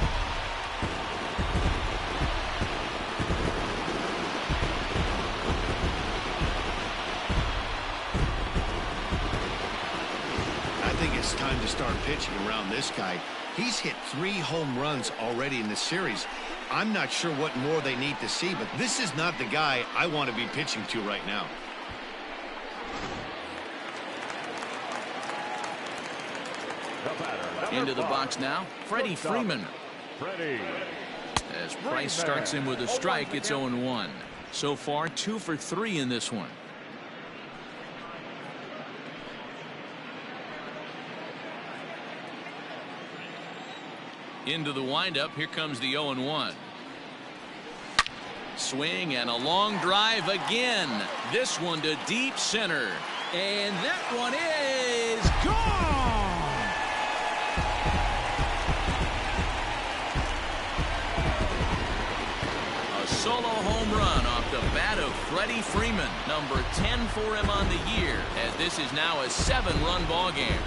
I think it's time to start pitching around this guy. He's hit 3 home runs already in this series. I'm not sure what more they need to see, but this is not the guy I want to be pitching to right now. Into the box now, Freddie Freeman. As Price starts him with a strike, it's 0-1. So far, 2 for 3 in this one. Into the windup, here comes the 0-1. Swing and a long drive again. This one to deep center. And that one is gone! A solo home run off the bat of Freddie Freeman. Number 10 for him on the year, as this is now a 7-run ball game.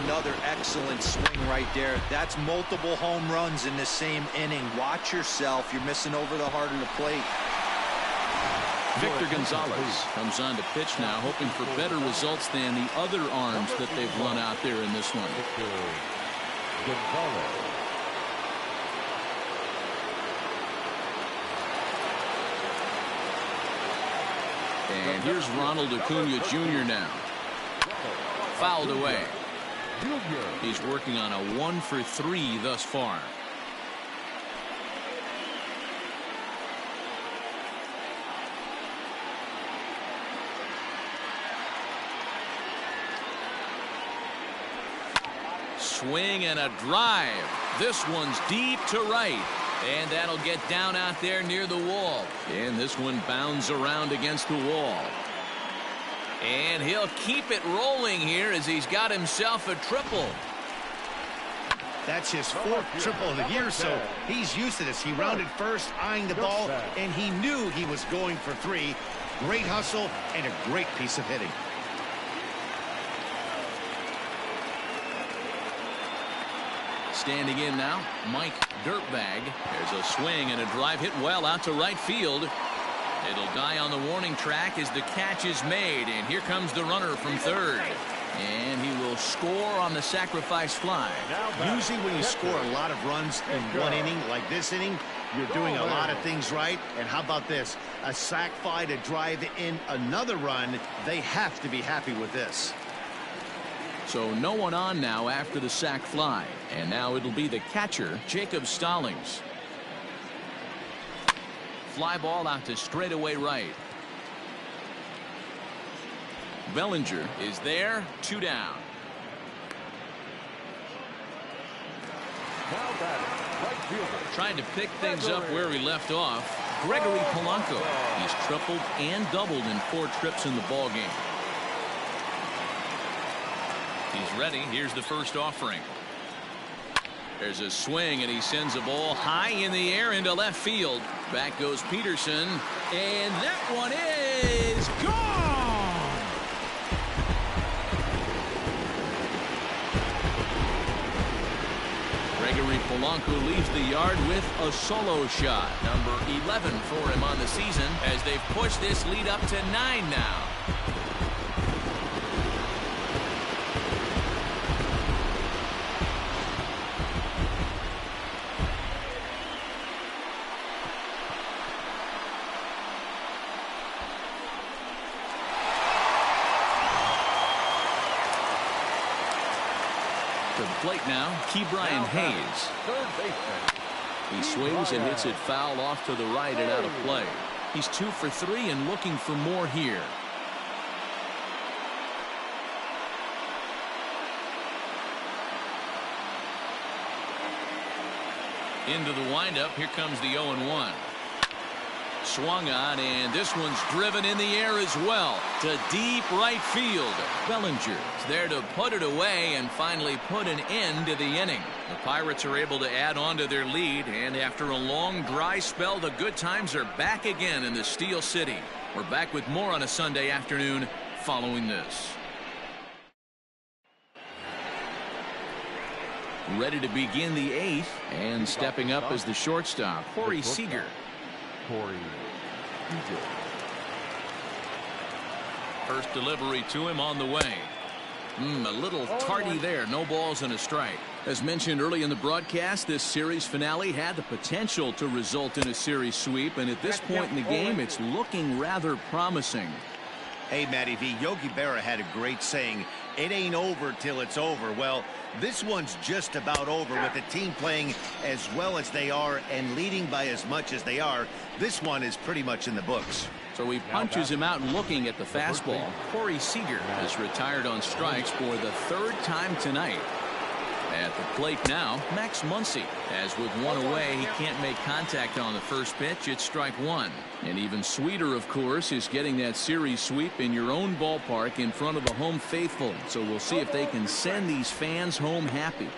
Another excellent swing right there. That's multiple home runs in the same inning. Watch yourself. You're missing over the heart of the plate. Victor Gonzalez comes on to pitch now, hoping for better results than the other arms that they've run out there in this one. And here's Ronald Acuna Jr. now. Fouled away. He's working on a 1 for 3 thus far. Swing and a drive. This one's deep to right. And that'll get down out there near the wall. And this one bounds around against the wall. And he'll keep it rolling here as he's got himself a triple. That's his 4th triple of the year, so he's used to this. He rounded first, eyeing the ball, and he knew he was going for 3. Great hustle and a great piece of hitting. Standing in now, Mike Dirtbag. There's a swing and a drive hit well out to right field. It'll die on the warning track as the catch is made, and here comes the runner from third. And he will score on the sacrifice fly. Usually when you score a lot of runs in one inning, like this inning, you're doing a lot of things right. And how about this? A sac fly to drive in another run. They have to be happy with this. So no one on now after the sac fly. And now it'll be the catcher, Jacob Stallings. Fly ball out to straightaway right. Bellinger is there, 2 down. Trying to pick things up where he left off, Gregory Polanco. He's tripled and doubled in 4 trips in the ball game. He's ready. Here's the first offering. There's a swing, and he sends a ball high in the air into left field. Back goes Peterson, and that one is gone! Gregory Polanco leaves the yard with a solo shot. Number 11 for him on the season, as they've pushed this lead up to 9 now. To the plate now, Ke'Bryan Hayes. He swings and hits it foul off to the right and out of play. He's 2 for 3 and looking for more here. Into the windup, here comes the 0-1. Swung on, and this one's driven in the air as well to deep right field. Bellinger's there to put it away and finally put an end to the inning. The Pirates are able to add on to their lead, and after a long dry spell, the good times are back again in the Steel City. We're back with more on a Sunday afternoon following this. Ready to begin the 8th, and stepping up as the shortstop, Corey Seager. First delivery to him on the way. A little tardy there. No balls and a strike. As mentioned early in the broadcast, this series finale had the potential to result in a series sweep, and at this point in the game, it's looking rather promising. Hey, Matty V, Yogi Berra had a great saying, it ain't over till it's over. Well, this one's just about over with the team playing as well as they are and leading by as much as they are. This one is pretty much in the books. So he punches him out looking at the fastball. Corey Seager is retired on strikes for the 3rd time tonight. At the plate now, Max Muncy. As with one away, he can't make contact on the first pitch. It's strike 1. And even sweeter, of course, is getting that series sweep in your own ballpark in front of the home faithful. So we'll see if they can send these fans home happy.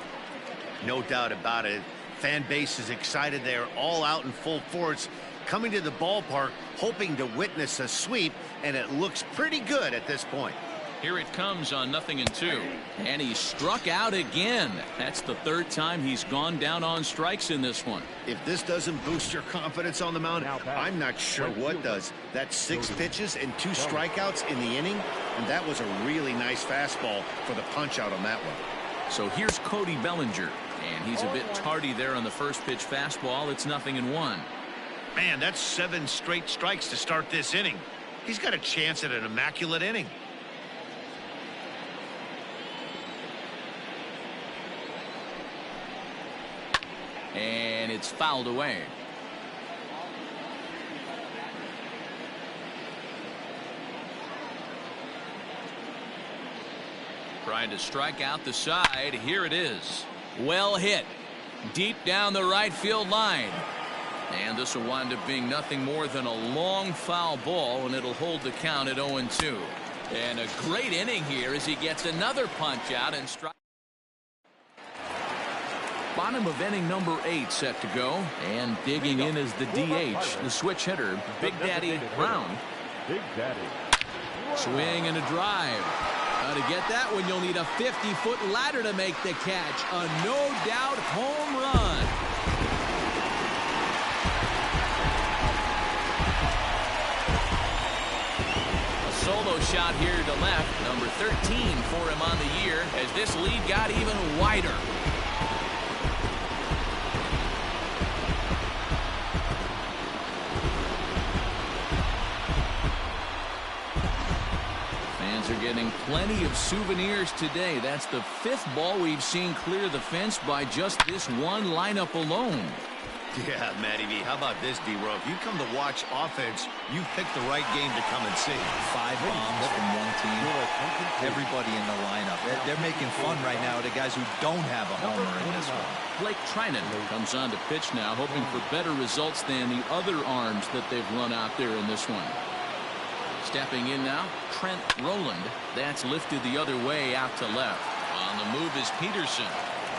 No doubt about it. Fan base is excited. They're all out in full force, coming to the ballpark, hoping to witness a sweep, and it looks pretty good at this point. Here it comes on 0-2. And he struck out again. That's the 3rd time he's gone down on strikes in this one. If this doesn't boost your confidence on the mound, I'm not sure what does. That's 6 pitches and 2 strikeouts in the inning, and that was a really nice fastball for the punch out on that one. So here's Cody Bellinger, and he's a bit tardy there on the first pitch fastball. It's 0-1. Man, that's 7 straight strikes to start this inning. He's got a chance at an immaculate inning. And it's fouled away. Trying to strike out the side. Here it is. Well hit. Deep down the right field line. And this will wind up being nothing more than a long foul ball, and it'll hold the count at 0-2. And a great inning here as he gets another punch out and strike. Bottom of inning number 8 set to go, and digging in is the DH, the switch hitter, Big Daddy Brown. Big Daddy. Swing and a drive. To get that one, you'll need a 50-foot ladder to make the catch. A no-doubt home run. A solo shot here to left, number 13 for him on the year, as this lead got even wider. Are getting plenty of souvenirs today. That's the 5th ball we've seen clear the fence by just this one lineup alone. Yeah, Matty V, how about this, D-Row? If you come to watch offense, you picked the right game to come and see. 5 bombs from one team. Everybody in the lineup. They're making fun right now of the guys who don't have a homer in this one. Blake Trinan comes on to pitch now, hoping for better results than the other arms that they've run out there in this one. Stepping in now, Trent Rowland. That's lifted the other way out to left. On the move is Peterson.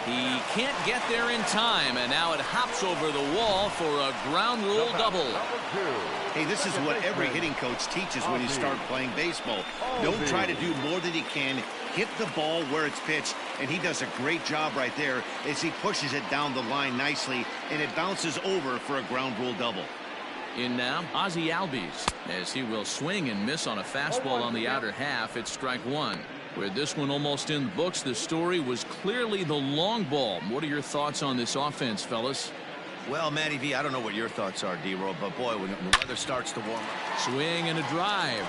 He can't get there in time, and now it hops over the wall for a ground rule double. Hey, this is what every hitting coach teaches when you start playing baseball. Don't try to do more than he can. Hit the ball where it's pitched, and he does a great job right there as he pushes it down the line nicely, and it bounces over for a ground rule double. In now, Ozzie Albies, as he will swing and miss on a fastball on the outer half. It's strike 1. With this one almost in the books, the story was clearly the long ball. What are your thoughts on this offense, fellas? Well, Matty V, I don't know what your thoughts are, D-Row, but boy, when the weather starts to warm up. Swing and a drive.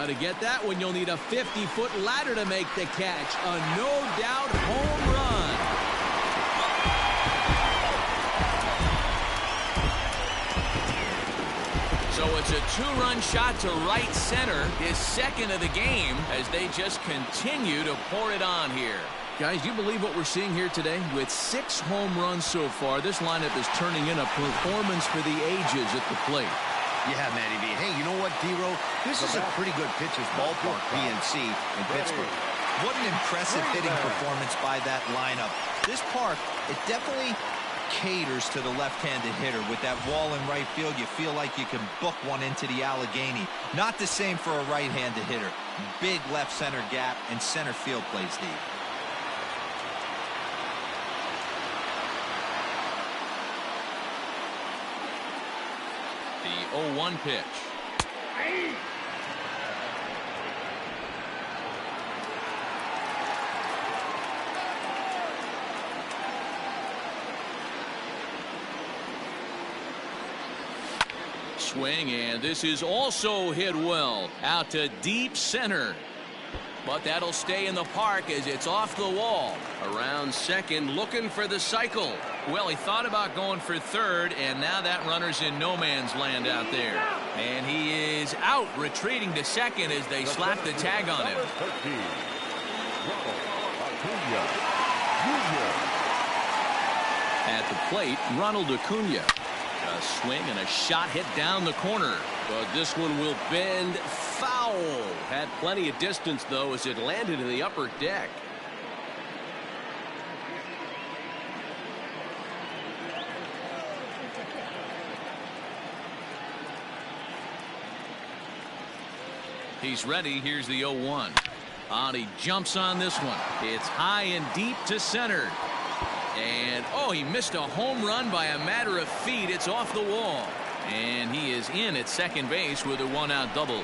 To get that one, you'll need a 50-foot ladder to make the catch. A no-doubt home run. So it's a 2-run shot to right center, his 2nd of the game, as they just continue to pour it on here. Guys, do you believe what we're seeing here today? With 6 home runs so far, this lineup is turning in a performance for the ages at the plate. Yeah, Matty V. Hey, you know what, D-Row? This is a pretty good pitcher's ballpark, PNC, in Pittsburgh. What an impressive hitting performance by that lineup. This park, it definitely caters to the left-handed hitter. With that wall in right field, you feel like you can book one into the Allegheny. Not the same for a right-handed hitter. Big left center gap, and center field plays deep. The 0-1 pitch. Swing, and this is also hit well out to deep center, but that'll stay in the park as it's off the wall. Around second, looking for the cycle. Well, he thought about going for third, and now that runner's in no man's land out there, and he is out, retreating to second as they slap the tag on him. At the plate, Ronald Acuna. A swing and a shot hit down the corner, but this one will bend foul. Had plenty of distance, though, as it landed in the upper deck. He's ready. Here's the 0-1. He jumps on this one. It's high and deep to center. And, he missed a home run by a matter of feet. It's off the wall. And he is in at second base with a one-out double.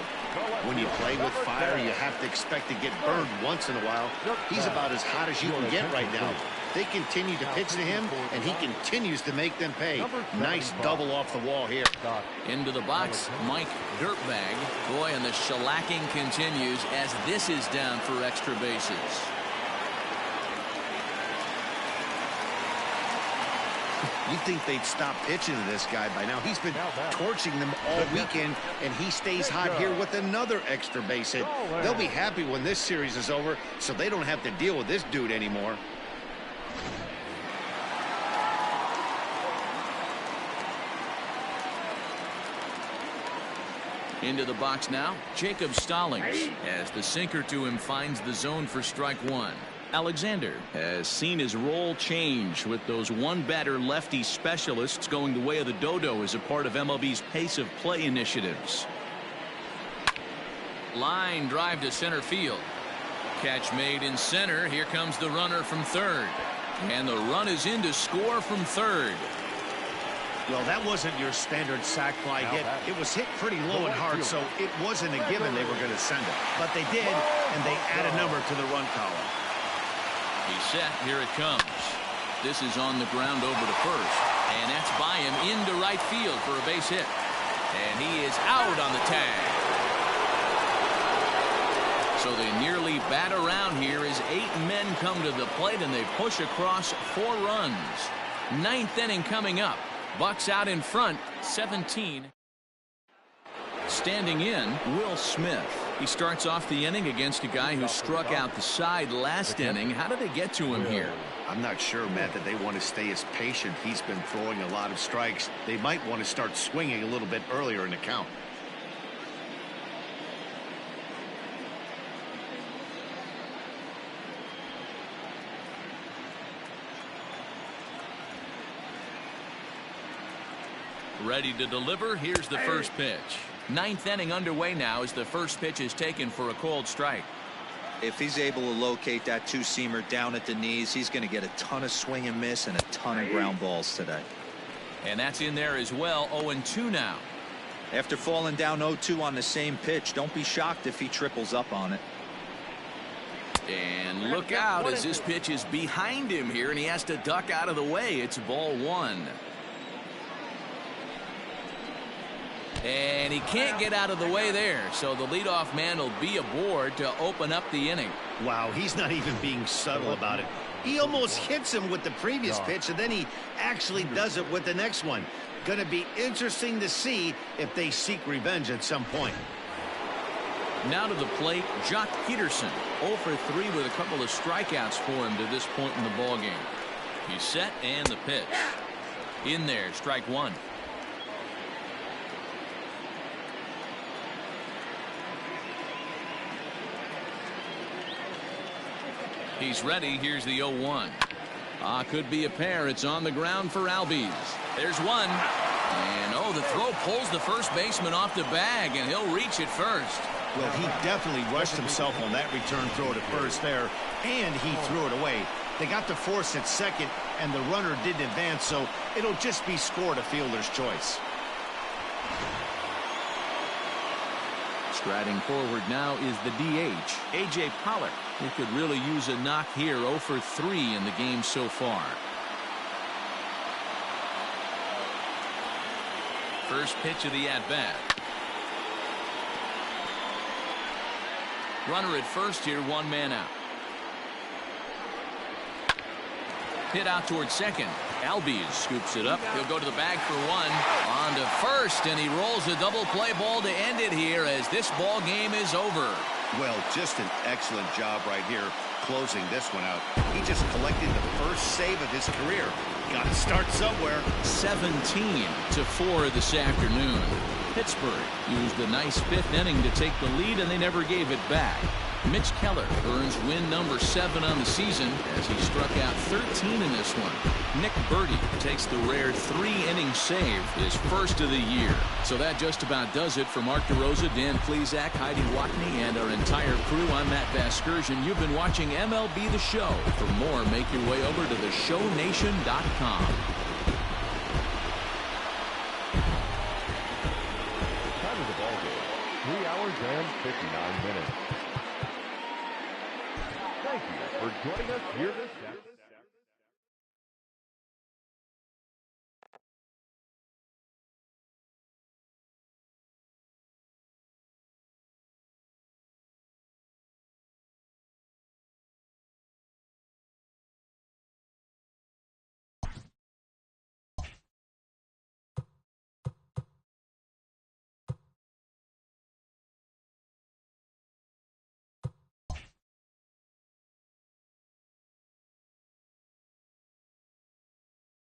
When you play with fire, you have to expect to get burned once in a while. He's about as hot as you can get right now. They continue to pitch to him, and he continues to make them pay. Nice double off the wall here. Into the box, Mike Dirtbag. Boy, and the shellacking continues as this is down for extra bases. You'd think they'd stop pitching to this guy by now. He's been torching them all weekend, and he stays hot here with another extra base hit. They'll be happy when this series is over, so they don't have to deal with this dude anymore. Into the box now, Jacob Stallings, as the sinker to him finds the zone for strike one. Alexander has seen his role change with those one-batter lefty specialists going the way of the dodo as a part of MLB's pace of play initiatives. Line drive to center field. Catch made in center. Here comes the runner from third. And the run is in to score from third. Well, that wasn't your standard sac fly hit. It was hit pretty low and hard, so it wasn't a given they were going to send it. But they did, and they add a number to the run column. He's set. Here it comes. This is on the ground over to first. And that's by him into right field for a base hit. And he is out on the tag. So they nearly bat around here as 8 men come to the plate and they push across 4 runs. 9th inning coming up. Bucks out in front, 17. Standing in, Will Smith. He starts off the inning against a guy who struck out the side last inning. How did they get to him here? I'm not sure, Matt, that they want to stay as patient. He's been throwing a lot of strikes. They might want to start swinging a little bit earlier in the count. Ready to deliver. Here's the first pitch. 9th inning underway now as the first pitch is taken for a called strike. If he's able to locate that two-seamer down at the knees, he's going to get a ton of swing and miss and a ton of ground balls today. And that's in there as well. 0-2 now. After falling down 0-2 on the same pitch, don't be shocked if he triples up on it. And look out as this pitch is behind him here and he has to duck out of the way. It's ball 1. And he can't get out of the way there, so the leadoff man will be aboard to open up the inning. Wow, he's not even being subtle about it. He almost hits him with the previous pitch, and then he actually does it with the next one. Going to be interesting to see if they seek revenge at some point. Now to the plate, Jock Peterson. 0 for 3 with a couple of strikeouts for him to this point in the ballgame. He's set, and the pitch. In there, strike 1. He's ready. Here's the 0-1. Could be a pair. It's on the ground for Albies. There's one. And, the throw pulls the first baseman off the bag, and he'll reach it first. Well, he definitely rushed himself on that return throw to first there, and he threw it away. They got to force at second, and the runner didn't advance, so it'll just be scored a fielder's choice. Striding forward now is the DH, A.J. Pollock. He could really use a knock here. 0 for 3 in the game so far. First pitch of the at-bat. Runner at first here, 1 man out. Hit out towards second. Albies scoops it up. He'll go to the bag for 1. On to first, and he rolls a double play ball to end it here as this ball game is over. Well, just an excellent job right here closing this one out. He just collected the first save of his career. Got to start somewhere. 17-4 this afternoon. Pittsburgh used a nice 5th inning to take the lead, and they never gave it back. Mitch Keller earns win number 7 on the season as he struck out 13 in this one. Nick Burdi takes the rare 3-inning save, his first of the year. So that just about does it for Mark DeRosa, Dan Plesac, Heidi Watney, and our entire crew. I'm Matt Vasgersian. You've been watching MLB The Show. For more, make your way over to theshownation.com. Time of the ball game, 3 hours and 59 minutes. Thank you for joining us here this